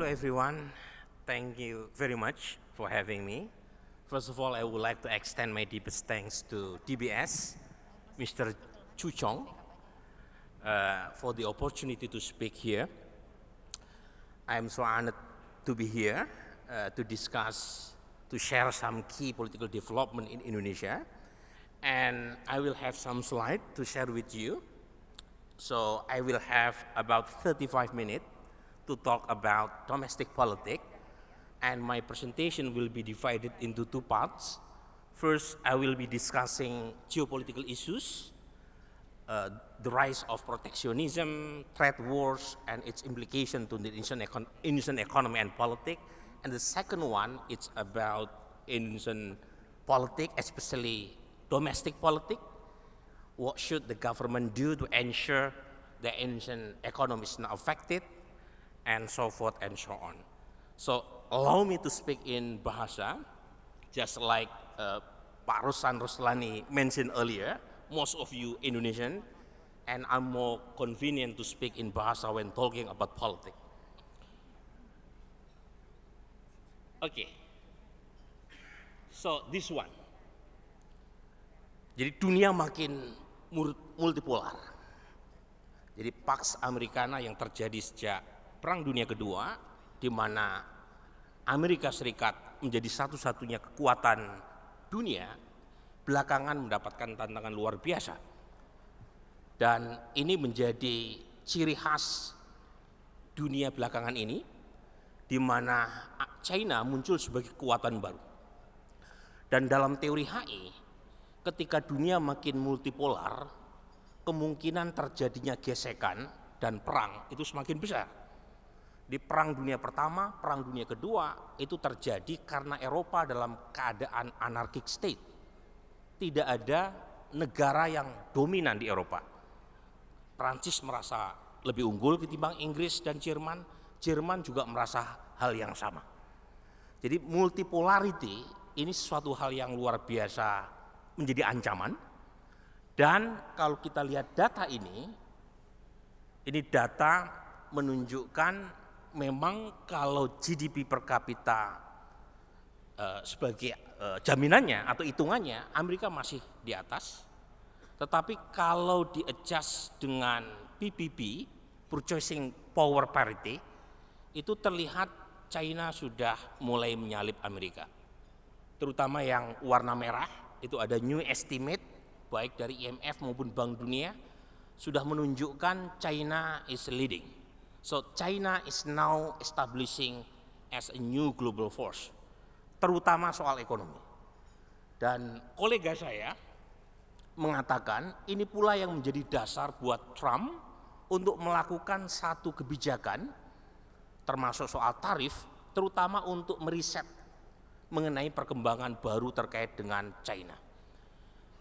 Hello everyone, thank you very much for having me. First of all, I would like to extend my deepest thanks to DBS, Mr. Chu Chong, for the opportunity to speak here. I am so honored to be here to discuss, to share some key political development in Indonesia. And I will have some slides to share with you. So I will have about 35 minutes to talk about domestic politics, and my presentation will be divided into two parts. First, I will be discussing geopolitical issues, the rise of protectionism, trade wars, and its implication to the Indonesian economy and politics. And the second one, it's about Indonesian politics, especially domestic politics. What should the government do to ensure the Indonesian economy is not affected, and so forth and so on. So allow me to speak in Bahasa, just like Pak Ruslan Ruslani mentioned earlier, most of you Indonesian, and I'm more convenient to speak in Bahasa when talking about politics. Okay, so this one. Jadi dunia makin multipolar. Jadi Pax Americana yang terjadi sejak Perang Dunia Kedua, di mana Amerika Serikat menjadi satu-satunya kekuatan dunia, belakangan mendapatkan tantangan luar biasa. Dan ini menjadi ciri khas dunia belakangan ini, di mana China muncul sebagai kekuatan baru. Dan dalam teori HI, ketika dunia makin multipolar, kemungkinan terjadinya gesekan dan perang itu semakin besar. Di Perang Dunia Pertama, Perang Dunia Kedua itu terjadi karena Eropa dalam keadaan anarchic state. Tidak ada negara yang dominan di Eropa. Prancis merasa lebih unggul ketimbang Inggris dan Jerman. Jerman juga merasa hal yang sama. Jadi multipolarity ini suatu hal yang luar biasa menjadi ancaman. Dan kalau kita lihat data ini data menunjukkan memang kalau GDP per kapita sebagai jaminannya atau hitungannya Amerika masih di atas, tetapi kalau di-adjust dengan PPP, Purchasing Power Parity, itu terlihat China sudah mulai menyalip Amerika. Terutama yang warna merah, itu ada new estimate, baik dari IMF maupun Bank Dunia, sudah menunjukkan China is leading. So China is now establishing as a new global force, terutama soal ekonomi. Dan kolega saya mengatakan ini pula yang menjadi dasar buat Trump untuk melakukan satu kebijakan, termasuk soal tarif, terutama untuk meriset mengenai perkembangan baru terkait dengan China.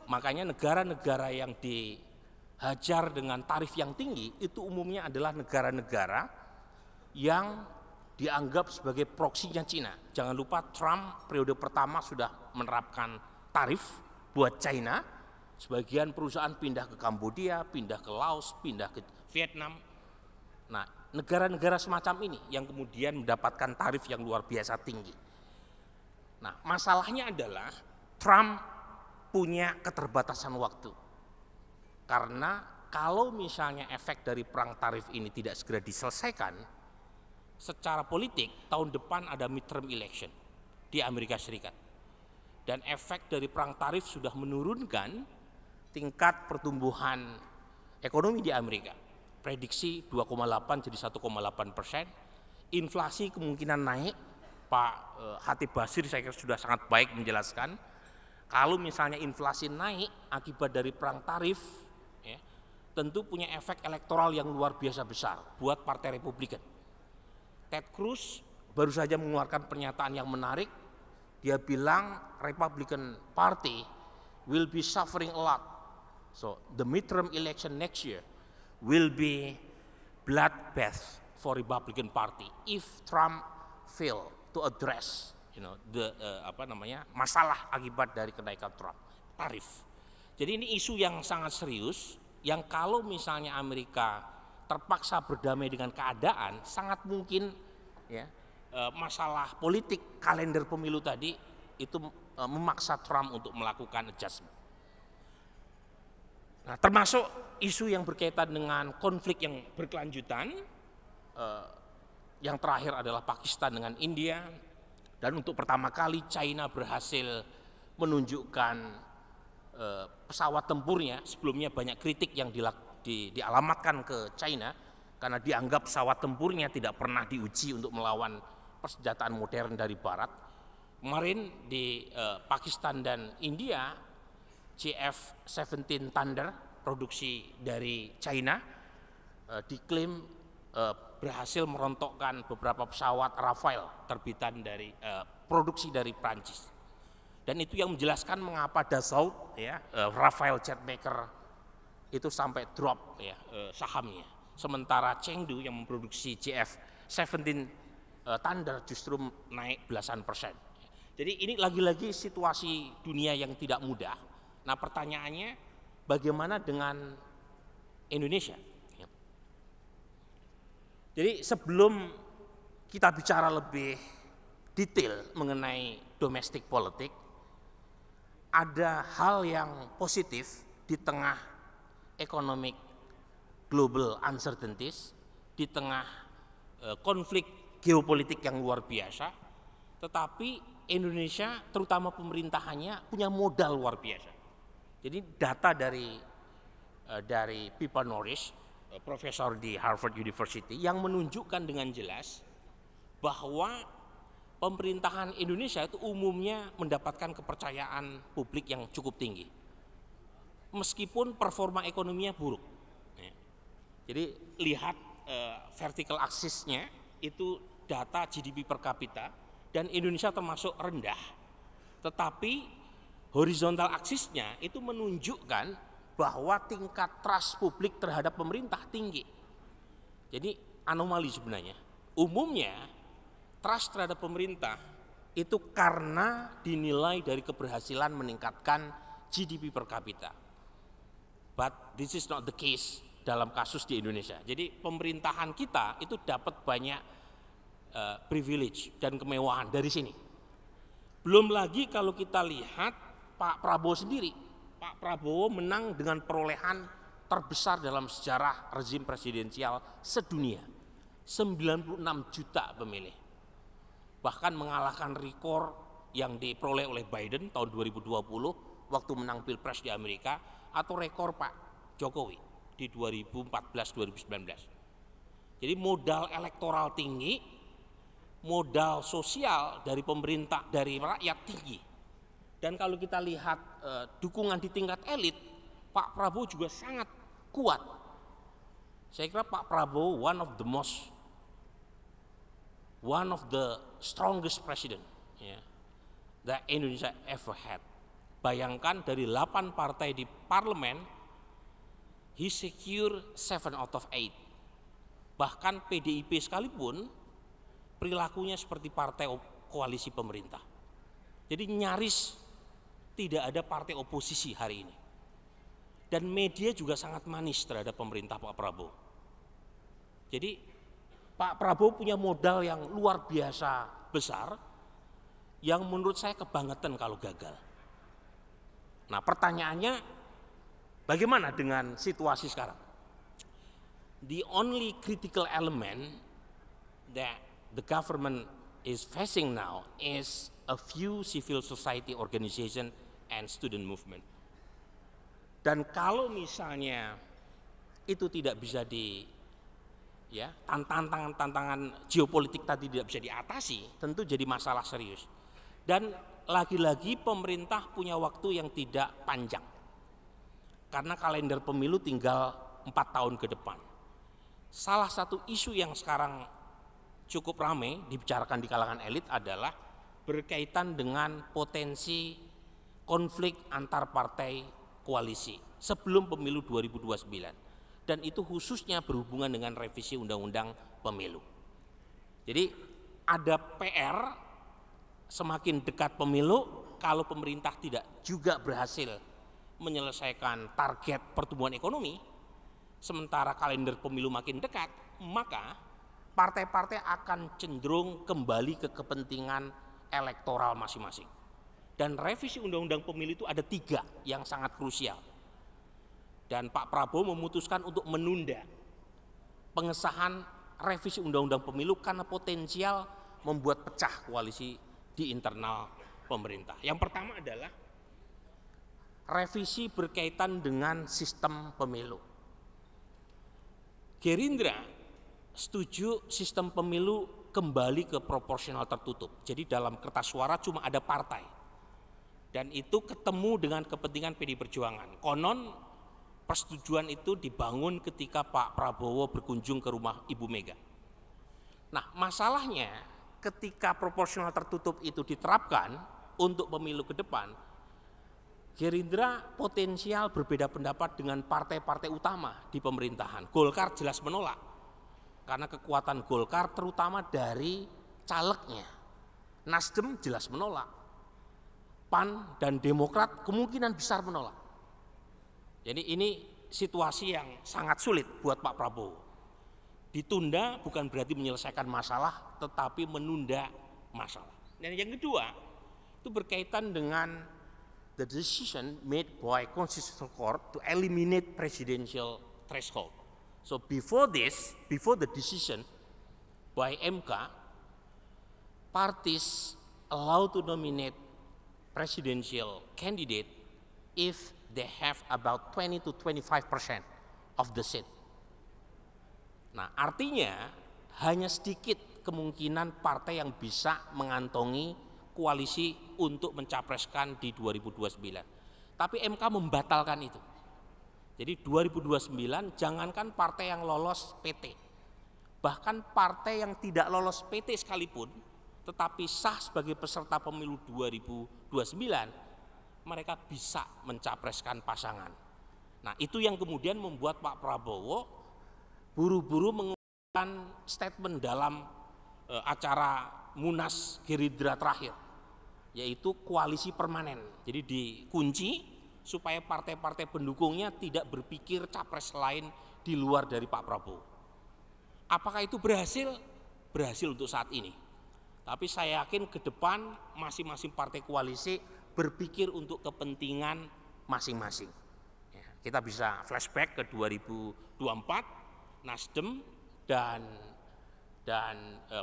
Makanya negara-negara yang dihajar dengan tarif yang tinggi itu umumnya adalah negara-negara yang dianggap sebagai proksinya Cina. Jangan lupa Trump periode pertama sudah menerapkan tarif buat China. Sebagian perusahaan pindah ke Kambodia, pindah ke Laos, pindah ke Vietnam. Nah, negara-negara semacam ini yang kemudian mendapatkan tarif yang luar biasa tinggi. Nah, masalahnya adalah Trump punya keterbatasan waktu. Karena kalau misalnya efek dari perang tarif ini tidak segera diselesaikan, secara politik tahun depan ada midterm election di Amerika Serikat. Dan efek dari perang tarif sudah menurunkan tingkat pertumbuhan ekonomi di Amerika. Prediksi 2,8 jadi 1,8%. Inflasi kemungkinan naik. Pak Hatib Basir saya kira sudah sangat baik menjelaskan. Kalau misalnya inflasi naik akibat dari perang tarif, ya, tentu punya efek elektoral yang luar biasa besar buat Partai Republikan. Ted Cruz baru saja mengeluarkan pernyataan yang menarik. Dia bilang Republican Party will be suffering a lot. So the midterm election next year will be bloodbath for Republican Party if Trump fail to address masalah akibat dari kenaikan Trump tarif. Jadi ini isu yang sangat serius yang kalau misalnya Amerika terpaksa berdamai dengan keadaan, sangat mungkin ya, masalah politik kalender pemilu tadi itu memaksa Trump untuk melakukan adjustment. Nah, termasuk isu yang berkaitan dengan konflik yang berkelanjutan, yang terakhir adalah Pakistan dengan India, dan untuk pertama kali China berhasil menunjukkan pesawat tempurnya. Sebelumnya banyak kritik yang dialamatkan ke China karena dianggap pesawat tempurnya tidak pernah diuji untuk melawan persenjataan modern dari Barat. Kemarin di Pakistan dan India, JF-17 Thunder produksi dari China diklaim berhasil merontokkan beberapa pesawat Rafale terbitan dari produksi dari Prancis. Dan itu yang menjelaskan mengapa Dassault, ya, Rafale Jetmaker itu sampai drop, ya, sahamnya. Sementara Chengdu yang memproduksi JF-17 Thunder justru naik belasan persen. Jadi ini lagi-lagi situasi dunia yang tidak mudah. Nah, pertanyaannya bagaimana dengan Indonesia? Jadi sebelum kita bicara lebih detail mengenai domestic politik, ada hal yang positif di tengah economic global uncertainties, di tengah konflik geopolitik yang luar biasa, tetapi Indonesia terutama pemerintahannya punya modal luar biasa. Jadi data dari Pippa Norris, profesor di Harvard University, yang menunjukkan dengan jelas bahwa pemerintahan Indonesia itu umumnya mendapatkan kepercayaan publik yang cukup tinggi, meskipun performa ekonominya buruk. Jadi lihat vertical axis-nya itu data GDP per kapita, dan Indonesia termasuk rendah, tetapi horizontal axis-nya itu menunjukkan bahwa tingkat trust publik terhadap pemerintah tinggi. Jadi anomali sebenarnya. Umumnya trust terhadap pemerintah itu karena dinilai dari keberhasilan meningkatkan GDP per kapita. But this is not the case dalam kasus di Indonesia. Jadi pemerintahan kita itu dapat banyak privilege dan kemewahan dari sini. Belum lagi kalau kita lihat Pak Prabowo sendiri. Pak Prabowo menang dengan perolehan terbesar dalam sejarah rezim presidensial sedunia. 96 juta pemilih. Bahkan mengalahkan rekor yang diperoleh oleh Biden tahun 2020 waktu menang Pilpres di Amerika, atau rekor Pak Jokowi di 2014-2019. Jadi modal elektoral tinggi, modal sosial dari pemerintah, dari rakyat tinggi. Dan kalau kita lihat dukungan di tingkat elit, Pak Prabowo juga sangat kuat. Saya kira Pak Prabowo one of the strongest president, ya, that Indonesia ever had. Bayangkan dari 8 partai di parlemen, he secure 7 out of 8. Bahkan PDIP sekalipun perilakunya seperti partai koalisi pemerintah. Jadi nyaris tidak ada partai oposisi hari ini. Dan media juga sangat manis terhadap pemerintah Pak Prabowo. Jadi Pak Prabowo punya modal yang luar biasa besar, yang menurut saya kebangetan kalau gagal. Nah, pertanyaannya bagaimana dengan situasi sekarang? The only critical element that the government is facing now is a few civil society organization and student movement. Dan kalau misalnya itu tidak bisa tantangan geopolitik tadi tidak bisa diatasi, tentu jadi masalah serius. Dan lagi-lagi pemerintah punya waktu yang tidak panjang, karena kalender pemilu tinggal 4 tahun ke depan. Salah satu isu yang sekarang cukup ramai dibicarakan di kalangan elit adalah berkaitan dengan potensi konflik antar partai koalisi sebelum pemilu 2029, dan itu khususnya berhubungan dengan revisi undang-undang pemilu. Jadi ada PR, semakin dekat pemilu, kalau pemerintah tidak juga berhasil menyelesaikan target pertumbuhan ekonomi, sementara kalender pemilu makin dekat, maka partai-partai akan cenderung kembali ke kepentingan elektoral masing-masing. Dan revisi undang-undang pemilu itu ada 3 yang sangat krusial. Dan Pak Prabowo memutuskan untuk menunda pengesahan revisi undang-undang pemilu karena potensial membuat pecah koalisi di internal pemerintah. Yang pertama adalah revisi berkaitan dengan sistem pemilu. Gerindra setuju sistem pemilu kembali ke proporsional tertutup. Jadi dalam kertas suara cuma ada partai. Dan itu ketemu dengan kepentingan PDI Perjuangan. Konon persetujuan itu dibangun ketika Pak Prabowo berkunjung ke rumah Ibu Mega. Nah, masalahnya ketika proporsional tertutup itu diterapkan untuk pemilu ke depan, Gerindra potensial berbeda pendapat dengan partai-partai utama di pemerintahan. Golkar jelas menolak, karena kekuatan Golkar terutama dari calegnya. Nasdem jelas menolak. PAN dan Demokrat kemungkinan besar menolak. Jadi ini situasi yang sangat sulit buat Pak Prabowo. Ditunda bukan berarti menyelesaikan masalah, tetapi menunda masalah. Dan yang kedua, itu berkaitan dengan the decision made by Constitutional Court to eliminate presidential threshold. So before the decision by MK, parties allowed to nominate presidential candidate if they have about 20 to 25% of the seat. Nah, artinya hanya sedikit kemungkinan partai yang bisa mengantongi koalisi untuk mencapreskan di 2029. Tapi MK membatalkan itu. Jadi 2029 jangankan partai yang lolos PT, bahkan partai yang tidak lolos PT sekalipun, tetapi sah sebagai peserta pemilu 2029, mereka bisa mencapreskan pasangan. Nah, itu yang kemudian membuat Pak Prabowo buru-buru mengumumkan statement dalam acara Munas Gerindra terakhir, yaitu koalisi permanen. Jadi dikunci supaya partai-partai pendukungnya tidak berpikir capres lain di luar dari Pak Prabowo. Apakah itu berhasil? Berhasil untuk saat ini. Tapi saya yakin ke depan masing-masing partai koalisi berpikir untuk kepentingan masing-masing. Ya, kita bisa flashback ke 2024, Nasdem dan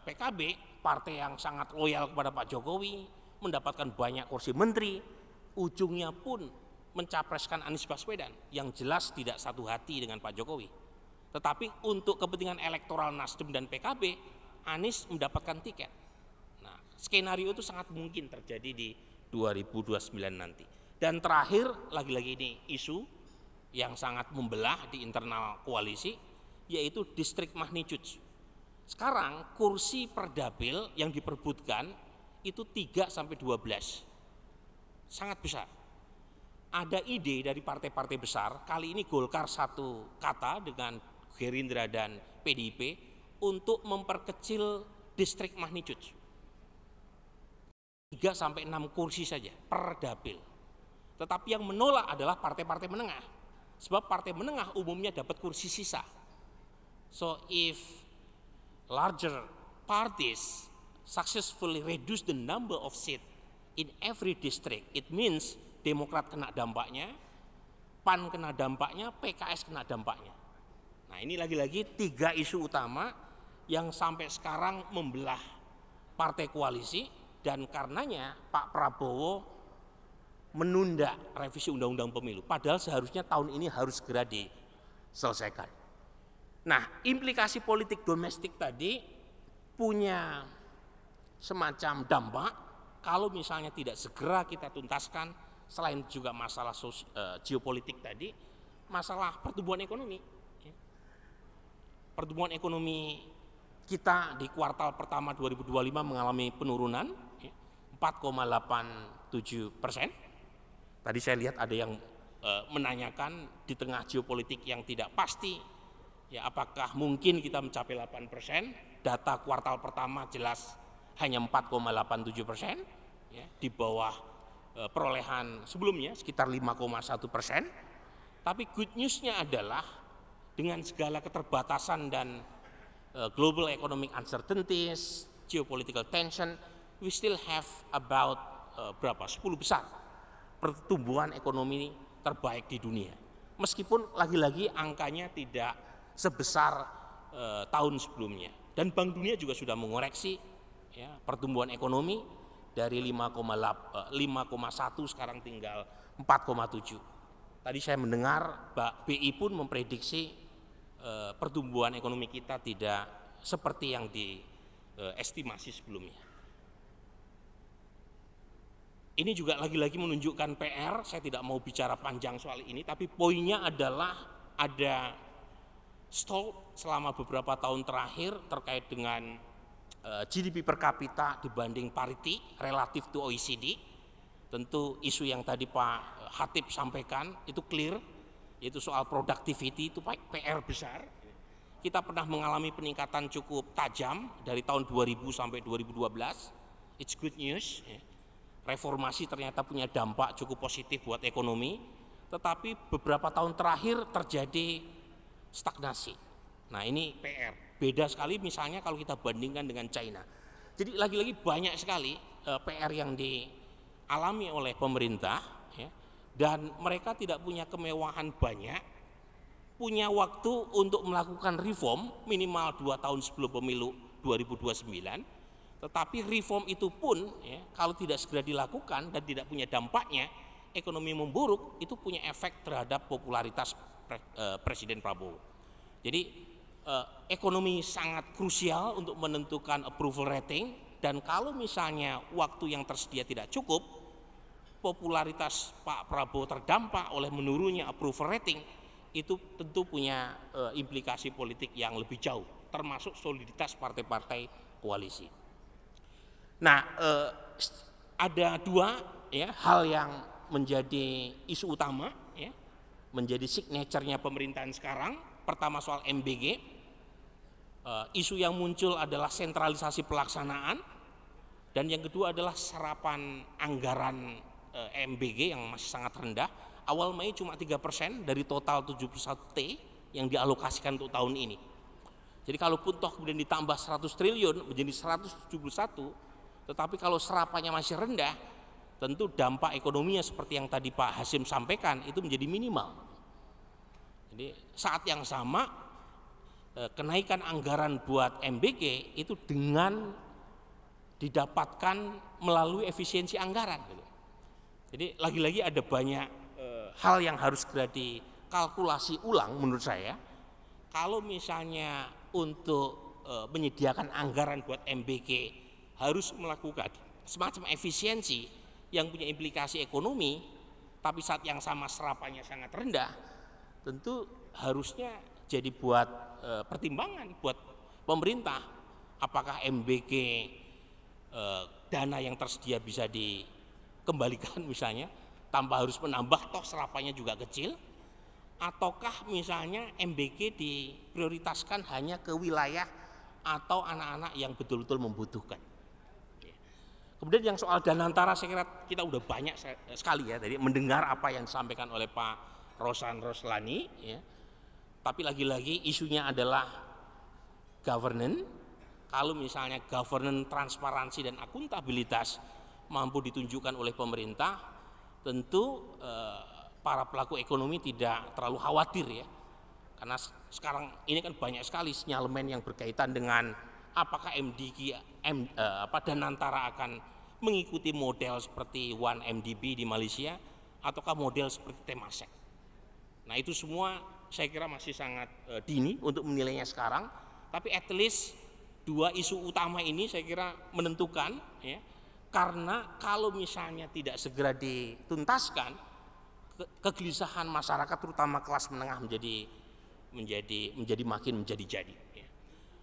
PKB, partai yang sangat loyal kepada Pak Jokowi, mendapatkan banyak kursi menteri, ujungnya pun mencapreskan Anies Baswedan yang jelas tidak satu hati dengan Pak Jokowi. Tetapi untuk kepentingan elektoral Nasdem dan PKB, Anies mendapatkan tiket. Nah, skenario itu sangat mungkin terjadi di 2029 nanti. Dan terakhir, lagi-lagi ini isu yang sangat membelah di internal koalisi, yaitu distrik magnitude. Sekarang kursi per dapil yang diperbutkan itu 3 sampai 12. Sangat besar. Ada ide dari partai-partai besar, kali ini Golkar satu kata dengan Gerindra dan PDIP untuk memperkecil distrik magnitude. 3 sampai 6 kursi saja per dapil. Tetapi yang menolak adalah partai-partai menengah. Sebab partai menengah umumnya dapat kursi sisa. So if larger parties successfully reduce the number of seats in every district, it means Demokrat kena dampaknya, PAN kena dampaknya, PKS kena dampaknya. Nah, ini lagi-lagi 3 isu utama yang sampai sekarang membelah partai koalisi, dan karenanya Pak Prabowo menunda revisi undang-undang pemilu. Padahal seharusnya tahun ini harus segera diselesaikan. Nah, implikasi politik domestik tadi punya semacam dampak kalau misalnya tidak segera kita tuntaskan. Selain juga masalah geopolitik tadi, masalah pertumbuhan ekonomi. Pertumbuhan ekonomi kita di kuartal pertama 2025 mengalami penurunan 4,87%. Tadi saya lihat ada yang menanyakan di tengah geopolitik yang tidak pasti, ya apakah mungkin kita mencapai 8%? Data kuartal pertama jelas hanya 4,87%, ya, di bawah perolehan sebelumnya sekitar 5,1%. Tapi good news-nya adalah dengan segala keterbatasan dan global economic uncertainties, geopolitical tension, we still have about 10 besar pertumbuhan ekonomi terbaik di dunia. Meskipun lagi-lagi angkanya tidak sebesar tahun sebelumnya. Dan Bank Dunia juga sudah mengoreksi ya, pertumbuhan ekonomi dari 5,1 sekarang tinggal 4,7. Tadi saya mendengar BI pun memprediksi pertumbuhan ekonomi kita tidak seperti yang diestimasi sebelumnya. Ini juga lagi-lagi menunjukkan PR, saya tidak mau bicara panjang soal ini, tapi poinnya adalah ada stall selama beberapa tahun terakhir terkait dengan GDP per kapita dibanding parity relatif to OECD. Tentu isu yang tadi Pak Hatip sampaikan itu clear, yaitu soal productivity, itu PR besar. Kita pernah mengalami peningkatan cukup tajam dari tahun 2000 sampai 2012, it's good news. Reformasi ternyata punya dampak cukup positif buat ekonomi, tetapi beberapa tahun terakhir terjadi stagnasi. Nah ini PR, beda sekali misalnya kalau kita bandingkan dengan China. Jadi lagi-lagi banyak sekali PR yang dialami oleh pemerintah, ya, dan mereka tidak punya kemewahan banyak, punya waktu untuk melakukan reform minimal 2 tahun sebelum pemilu 2029. Tetapi reform itu pun ya, kalau tidak segera dilakukan dan tidak punya dampaknya, ekonomi memburuk, itu punya efek terhadap popularitas Presiden Prabowo. Jadi ekonomi sangat krusial untuk menentukan approval rating, dan kalau misalnya waktu yang tersedia tidak cukup, popularitas Pak Prabowo terdampak oleh menurunnya approval rating, itu tentu punya implikasi politik yang lebih jauh, termasuk soliditas partai-partai koalisi. Nah, ada dua ya, hal yang menjadi isu utama, ya, menjadi signature-nya pemerintahan sekarang. Pertama soal MBG, isu yang muncul adalah sentralisasi pelaksanaan, dan yang kedua adalah serapan anggaran MBG yang masih sangat rendah. Awal Mei cuma 3% dari total 71T yang dialokasikan untuk tahun ini. Jadi kalaupun toh kemudian ditambah 100 triliun menjadi 171, tetapi kalau serapannya masih rendah, tentu dampak ekonominya seperti yang tadi Pak Hasim sampaikan itu menjadi minimal. Jadi saat yang sama kenaikan anggaran buat MBG itu dengan didapatkan melalui efisiensi anggaran. Jadi lagi-lagi ada banyak hal yang harus segera dikalkulasi ulang menurut saya. Kalau misalnya untuk menyediakan anggaran buat MBG harus melakukan semacam efisiensi yang punya implikasi ekonomi, tapi saat yang sama serapannya sangat rendah, tentu harusnya jadi buat pertimbangan buat pemerintah, apakah MBG dana yang tersedia bisa dikembalikan misalnya tanpa harus menambah, toh serapannya juga kecil, ataukah misalnya MBG diprioritaskan hanya ke wilayah atau anak-anak yang betul-betul membutuhkan. Kemudian yang soal Danantara, saya kira kita udah banyak sekali ya tadi mendengar apa yang disampaikan oleh Pak Rosan Roslani, ya. Tapi lagi-lagi isunya adalah governance. Kalau misalnya governance, transparansi dan akuntabilitas mampu ditunjukkan oleh pemerintah, tentu para pelaku ekonomi tidak terlalu khawatir ya. Karena sekarang ini kan banyak sekali sinyalemen yang berkaitan dengan apakah Danantara akan mengikuti model seperti 1MDB di Malaysia ataukah model seperti Temasek. Nah itu semua saya kira masih sangat dini untuk menilainya sekarang, tapi at least dua isu utama ini saya kira menentukan ya, karena kalau misalnya tidak segera dituntaskan, kegelisahan masyarakat terutama kelas menengah menjadi makin menjadi-jadi ya.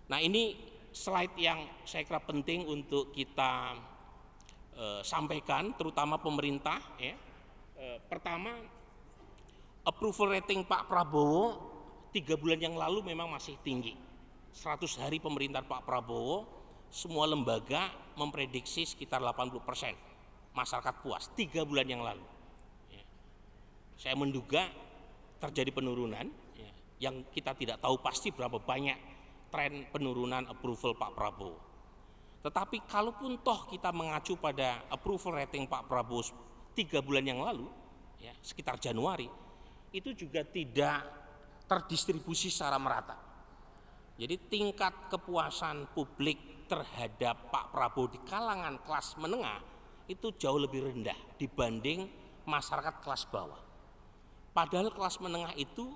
Nah ini slide yang saya kira penting untuk kita sampaikan, terutama pemerintah. Ya. Pertama, approval rating Pak Prabowo 3 bulan yang lalu memang masih tinggi. 100 hari pemerintahan Pak Prabowo, semua lembaga memprediksi sekitar 80% masyarakat puas 3 bulan yang lalu. Ya. Saya menduga terjadi penurunan, ya, yang kita tidak tahu pasti berapa banyak tren penurunan approval Pak Prabowo. Tetapi kalaupun toh kita mengacu pada approval rating Pak Prabowo 3 bulan yang lalu, ya, sekitar Januari, itu juga tidak terdistribusi secara merata. Jadi tingkat kepuasan publik terhadap Pak Prabowo di kalangan kelas menengah itu jauh lebih rendah dibanding masyarakat kelas bawah. Padahal kelas menengah itu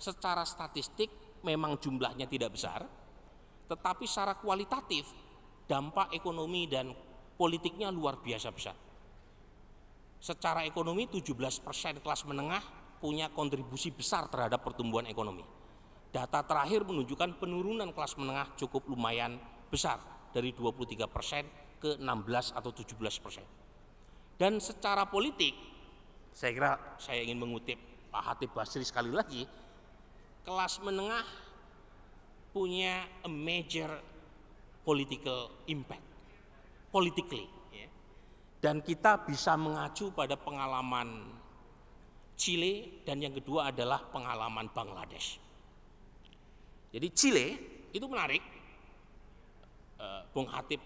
secara statistik memang jumlahnya tidak besar, tetapi secara kualitatif dampak ekonomi dan politiknya luar biasa besar. Secara ekonomi 17% kelas menengah punya kontribusi besar terhadap pertumbuhan ekonomi. Data terakhir menunjukkan penurunan kelas menengah cukup lumayan besar dari 23% ke 16 atau 17%. Dan secara politik, saya kira saya ingin mengutip Pak Hatip Basri sekali lagi, kelas menengah punya a major political impact, politically. Ya. Dan kita bisa mengacu pada pengalaman Chile dan yang kedua adalah pengalaman Bangladesh. Jadi Chile itu menarik, Bung Hatip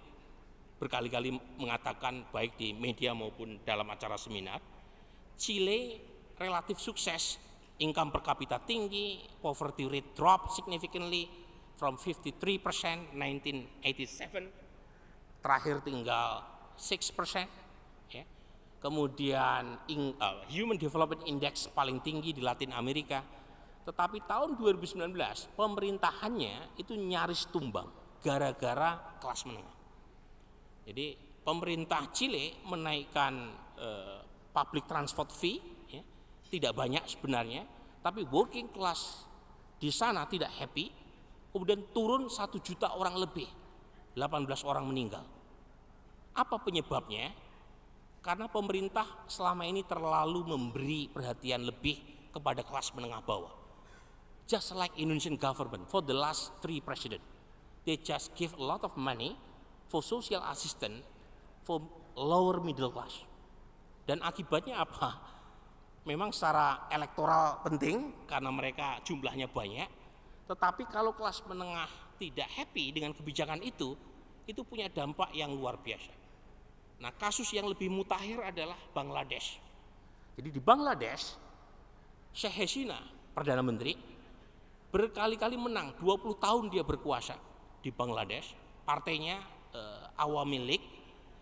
berkali-kali mengatakan baik di media maupun dalam acara seminar, Chile relatif sukses, income per kapita tinggi, poverty rate drop significantly from 53% 1987, terakhir tinggal 6%, ya. Kemudian Human Development Index paling tinggi di Latin Amerika. Tetapi tahun 2019 pemerintahannya itu nyaris tumbang gara-gara kelas menengah. Jadi pemerintah Chile menaikkan public transport fee, ya, tidak banyak sebenarnya, tapi working class di sana tidak happy, kemudian turun 1 juta orang lebih, 18 orang meninggal. Apa penyebabnya? Karena pemerintah selama ini terlalu memberi perhatian lebih kepada kelas menengah bawah. Just like Indonesian government for the last 3 presidents, they just give a lot of money for social assistance for lower middle class. Dan akibatnya apa? Memang secara elektoral penting karena mereka jumlahnya banyak, tetapi kalau kelas menengah tidak happy dengan kebijakan itu punya dampak yang luar biasa. Nah, kasus yang lebih mutakhir adalah Bangladesh. Jadi di Bangladesh, Sheikh Hasina, Perdana Menteri, berkali-kali menang, 20 tahun dia berkuasa di Bangladesh. Partainya Awami League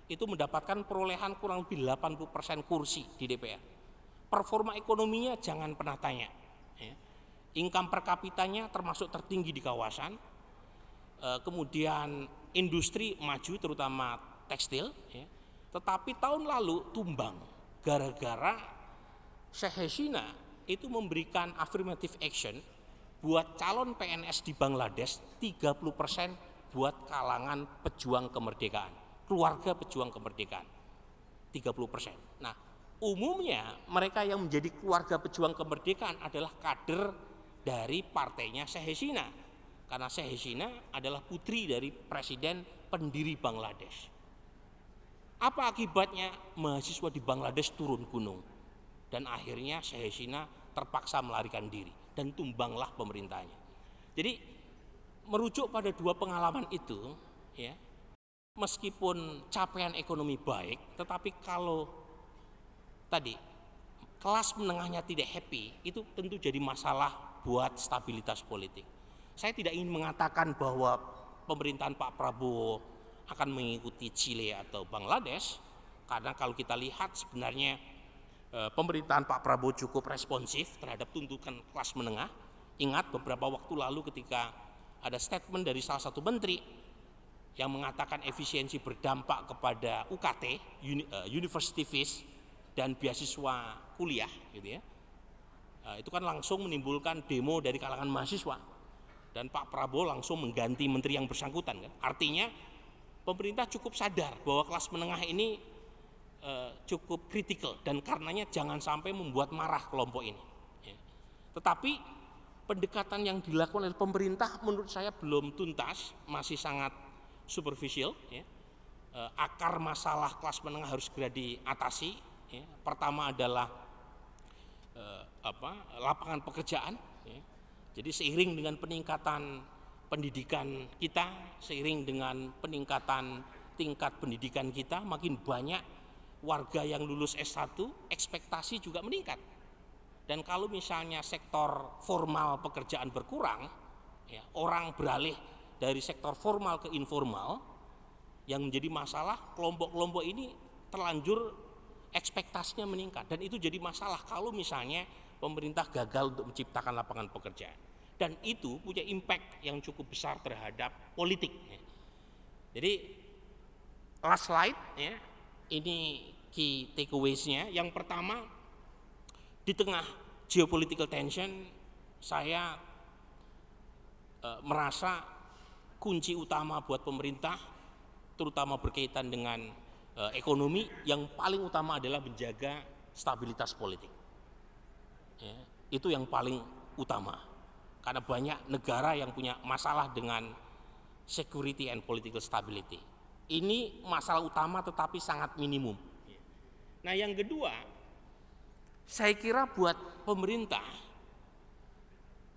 itu mendapatkan perolehan kurang lebih 80% kursi di DPR. Performa ekonominya jangan pernah tanya, ya. Income per kapitanya termasuk tertinggi di kawasan. Kemudian industri maju terutama tekstil, ya. Tetapi tahun lalu tumbang gara-gara Sheikh Hasina itu memberikan affirmative action buat calon PNS di Bangladesh, 30% buat kalangan pejuang kemerdekaan, keluarga pejuang kemerdekaan, 30%. Nah, umumnya mereka yang menjadi keluarga pejuang kemerdekaan adalah kader dari partainya Sheikh Hasina, karena Sheikh Hasina adalah putri dari presiden pendiri Bangladesh. Apa akibatnya? Mahasiswa di Bangladesh turun gunung dan akhirnya Sheikh Hasina terpaksa melarikan diri dan tumbanglah pemerintahnya. Jadi merujuk pada 2 pengalaman itu, ya, meskipun capaian ekonomi baik, tetapi kalau tadi kelas menengahnya tidak happy, itu tentu jadi masalah buat stabilitas politik. Saya tidak ingin mengatakan bahwa pemerintahan Pak Prabowo akan mengikuti Chile atau Bangladesh, karena kalau kita lihat sebenarnya pemerintahan Pak Prabowo cukup responsif terhadap tuntutan kelas menengah. Ingat beberapa waktu lalu ketika ada statement dari salah satu menteri yang mengatakan efisiensi berdampak kepada UKT, University Fees, dan beasiswa kuliah, gitu ya. Itu kan langsung menimbulkan demo dari kalangan mahasiswa. Dan Pak Prabowo langsung mengganti menteri yang bersangkutan, kan. Artinya pemerintah cukup sadar bahwa kelas menengah ini cukup kritikal dan karenanya jangan sampai membuat marah kelompok ini, ya. Tetapi pendekatan yang dilakukan oleh pemerintah menurut saya belum tuntas, masih sangat superficial, ya. Akar masalah kelas menengah harus segera diatasi, ya. Pertama adalah lapangan pekerjaan, ya. Jadi seiring dengan peningkatan pendidikan kita, seiring dengan peningkatan tingkat pendidikan kita, makin banyak warga yang lulus S1, ekspektasi juga meningkat. Dan kalau misalnya sektor formal pekerjaan berkurang, ya, orang beralih dari sektor formal ke informal, yang menjadi masalah kelompok-kelompok ini terlanjur ekspektasinya meningkat. Dan itu jadi masalah kalau misalnya pemerintah gagal untuk menciptakan lapangan pekerjaan. Dan itu punya impact yang cukup besar terhadap politik. Jadi last slide, ya, ini key takeaways-nya. Yang pertama, di tengah geopolitical tension, saya merasa kunci utama buat pemerintah, terutama berkaitan dengan ekonomi, yang paling utama adalah menjaga stabilitas politik. Ya, itu yang paling utama. Karena banyak negara yang punya masalah dengan security and political stability. Ini masalah utama tetapi sangat minimum. Nah, yang kedua, saya kira buat pemerintah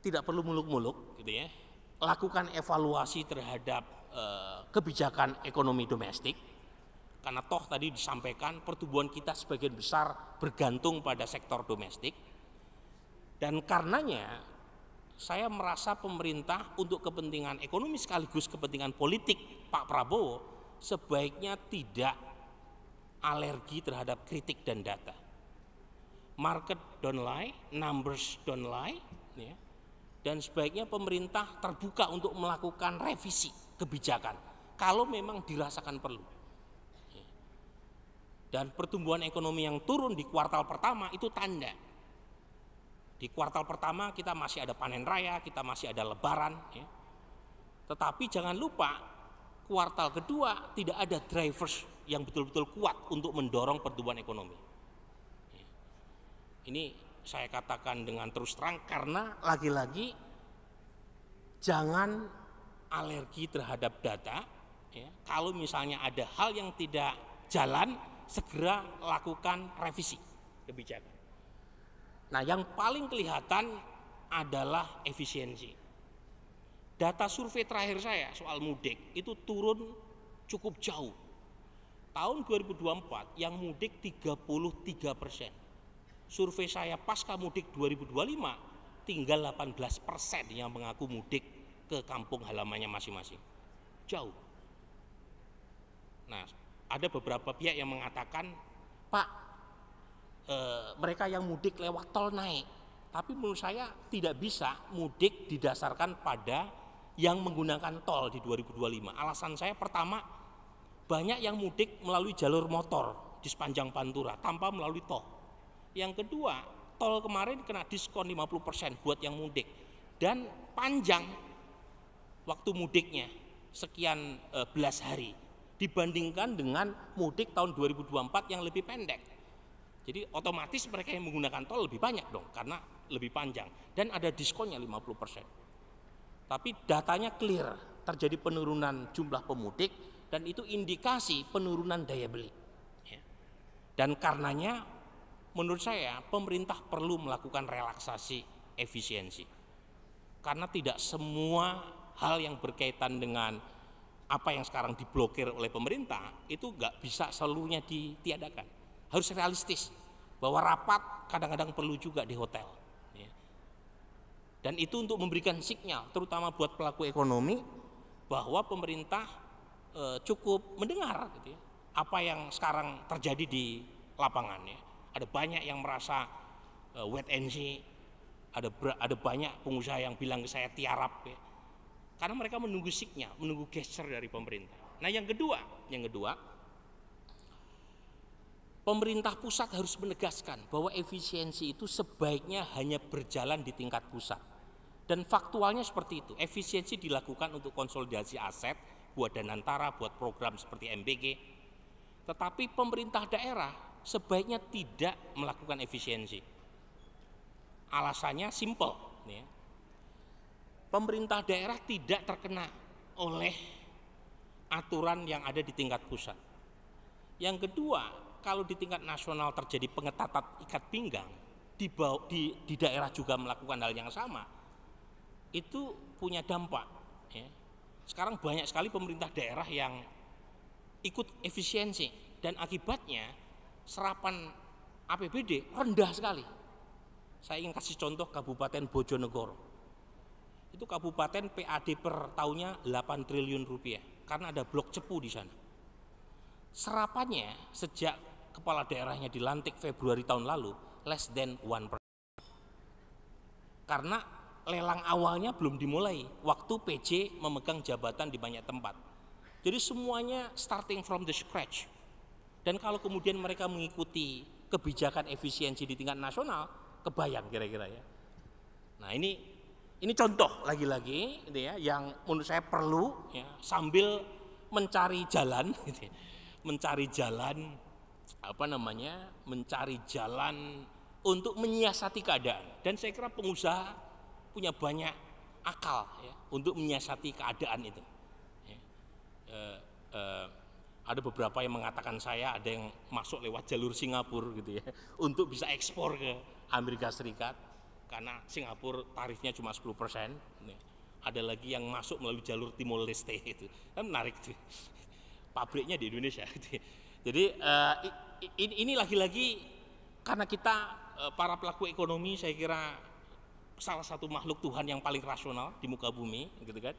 tidak perlu muluk-muluk, gitu ya, lakukan evaluasi terhadap kebijakan ekonomi domestik, karena toh tadi disampaikan pertumbuhan kita sebagian besar bergantung pada sektor domestik, dan karenanya saya merasa pemerintah untuk kepentingan ekonomi sekaligus kepentingan politik Pak Prabowo sebaiknya tidak alergi terhadap kritik dan data. Market don't lie, numbers don't lie, ya. Dan sebaiknya pemerintah terbuka untuk melakukan revisi kebijakan kalau memang dirasakan perlu. Dan pertumbuhan ekonomi yang turun di kuartal pertama itu tanda. Di kuartal pertama kita masih ada panen raya, kita masih ada lebaran, ya. Tetapi jangan lupa kuartal kedua tidak ada drivers yang betul-betul kuat untuk mendorong pertumbuhan ekonomi. Ini saya katakan dengan terus terang karena lagi-lagi jangan alergi terhadap data, ya. Kalau misalnya ada hal yang tidak jalan, segera lakukan revisi kebijakan. Nah, yang paling kelihatan adalah efisiensi. Data survei terakhir saya soal mudik itu turun cukup jauh. Tahun 2024 yang mudik 33%. Survei saya pasca mudik 2025 tinggal 18% yang mengaku mudik ke kampung halamannya masing-masing. Jauh. Nah, ada beberapa pihak yang mengatakan, Pak, mereka yang mudik lewat tol naik, tapi menurut saya tidak bisa mudik didasarkan pada yang menggunakan tol di 2025. Alasan saya pertama, banyak yang mudik melalui jalur motor di sepanjang Pantura tanpa melalui tol. Yang kedua, tol kemarin kena diskon 50% buat yang mudik dan panjang waktu mudiknya sekian belas hari dibandingkan dengan mudik tahun 2024 yang lebih pendek. Jadi otomatis mereka yang menggunakan tol lebih banyak dong karena lebih panjang dan ada diskonnya 50%. Tapi datanya clear, terjadi penurunan jumlah pemudik dan itu indikasi penurunan daya beli. Dan karenanya menurut saya pemerintah perlu melakukan relaksasi efisiensi. Karena tidak semua hal yang berkaitan dengan apa yang sekarang diblokir oleh pemerintah itu nggak bisa seluruhnya ditiadakan. Harus realistis bahwa rapat kadang-kadang perlu juga di hotel, ya. Dan itu untuk memberikan sinyal terutama buat pelaku ekonomi bahwa pemerintah cukup mendengar, gitu ya, apa yang sekarang terjadi di lapangan, ya. Ada banyak yang merasa wait and see, ada banyak pengusaha yang bilang ke saya tiarap, ya. Karena mereka menunggu sinyal, menunggu gesture dari pemerintah. Nah, yang kedua pemerintah pusat harus menegaskan bahwa efisiensi itu sebaiknya hanya berjalan di tingkat pusat. Dan faktualnya seperti itu, efisiensi dilakukan untuk konsolidasi aset, buat danantara, buat program seperti MBG. Tetapi pemerintah daerah sebaiknya tidak melakukan efisiensi. Alasannya simple, ya. Pemerintah daerah tidak terkena oleh aturan yang ada di tingkat pusat. Yang kedua, kalau di tingkat nasional terjadi pengetatan ikat pinggang, di daerah juga melakukan hal yang sama, itu punya dampak, ya, sekarang banyak sekali pemerintah daerah yang ikut efisiensi dan akibatnya serapan APBD rendah sekali. Saya ingin kasih contoh Kabupaten Bojonegoro. Itu kabupaten PAD per tahunnya 8 triliun rupiah karena ada blok cepu di sana. Serapannya sejak kepala daerahnya dilantik Februari tahun lalu less than 1%. Karena lelang awalnya belum dimulai waktu PJ memegang jabatan di banyak tempat. Jadi semuanya starting from the scratch. Dan kalau kemudian mereka mengikuti kebijakan efisiensi di tingkat nasional, kebayang kira-kira ya. Nah ini contoh lagi-lagi gitu ya, yang menurut saya perlu ya, sambil mencari jalan, gitu ya, mencari jalan untuk menyiasati keadaan. Dan saya kira pengusaha punya banyak akal ya, untuk menyiasati keadaan itu. Ya. Ada beberapa yang mengatakan ada yang masuk lewat jalur Singapura gitu ya, untuk bisa ekspor ke Amerika Serikat karena Singapura tarifnya cuma 10%. Ada lagi yang masuk melalui jalur Timor Leste, itu kan menarik tuh. Pabriknya di Indonesia gitu. Jadi ini lagi-lagi karena kita para pelaku ekonomi, saya kira salah satu makhluk Tuhan yang paling rasional di muka bumi gitu kan.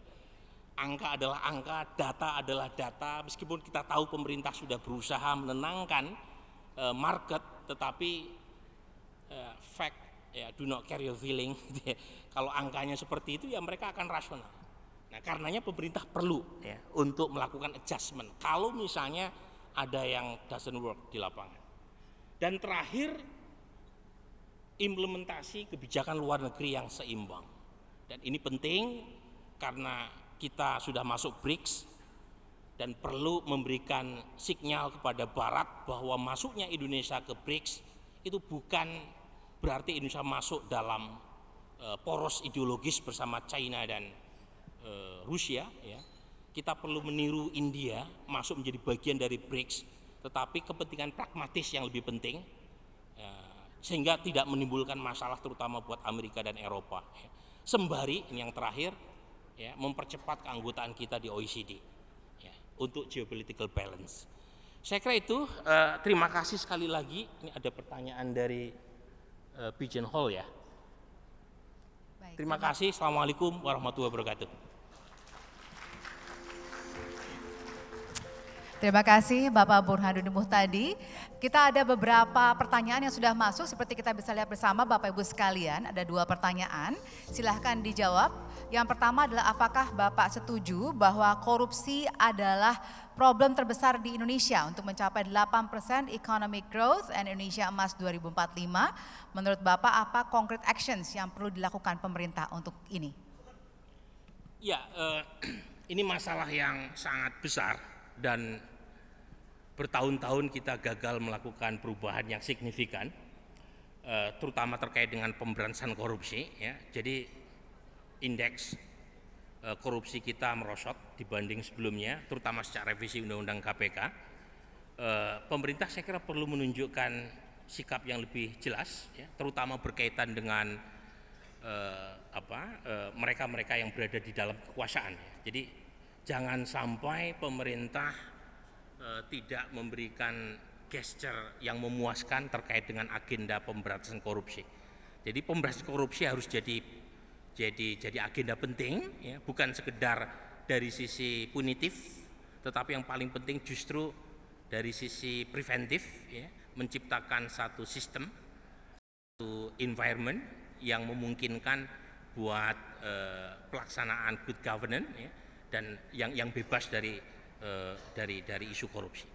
Angka adalah angka, data adalah data. Meskipun kita tahu pemerintah sudah berusaha menenangkan market, tetapi fact ya, do not carry your feeling. Kalau angkanya seperti itu ya mereka akan rasional. Nah karenanya pemerintah perlu ya, untuk melakukan adjustment kalau misalnya ada yang doesn't work di lapangan. Dan terakhir, implementasi kebijakan luar negeri yang seimbang. Dan ini penting karena kita sudah masuk BRICS dan perlu memberikan sinyal kepada Barat bahwa masuknya Indonesia ke BRICS itu bukan berarti Indonesia masuk dalam poros ideologis bersama China dan Rusia. Ya. Kita perlu meniru India masuk menjadi bagian dari BRICS, tetapi kepentingan pragmatis yang lebih penting, sehingga tidak menimbulkan masalah terutama buat Amerika dan Eropa. Sembari ini yang terakhir, ya, mempercepat keanggotaan kita di OECD ya, untuk geopolitical balance. Saya kira itu. Terima kasih sekali lagi. Ini ada pertanyaan dari Pigeon Hall ya. Baik, terima kasih. Assalamualaikum warahmatullahi wabarakatuh. Terima kasih Bapak Burhanuddin Muhtadi. Kita ada beberapa pertanyaan yang sudah masuk, seperti kita bisa lihat bersama Bapak Ibu sekalian. Ada 2 pertanyaan, silahkan dijawab. Yang pertama adalah apakah Bapak setuju bahwa korupsi adalah problem terbesar di Indonesia untuk mencapai 8% economic growth and Indonesia Emas 2045. Menurut Bapak apa concrete actions yang perlu dilakukan pemerintah untuk ini? Ya, ini masalah yang sangat besar. Dan bertahun-tahun kita gagal melakukan perubahan yang signifikan, terutama terkait dengan pemberantasan korupsi. Ya. Jadi indeks korupsi kita merosot dibanding sebelumnya, terutama sejak revisi Undang-Undang KPK. Pemerintah saya kira perlu menunjukkan sikap yang lebih jelas, ya, terutama berkaitan dengan mereka-mereka yang berada di dalam kekuasaan. Ya. Jadi jangan sampai pemerintah tidak memberikan gesture yang memuaskan terkait dengan agenda pemberantasan korupsi. Jadi pemberantasan korupsi harus jadi agenda penting, ya, bukan sekedar dari sisi punitif, tetapi yang paling penting justru dari sisi preventif, ya, menciptakan satu sistem, satu environment yang memungkinkan buat pelaksanaan good governance, ya, dan yang bebas dari isu korupsi.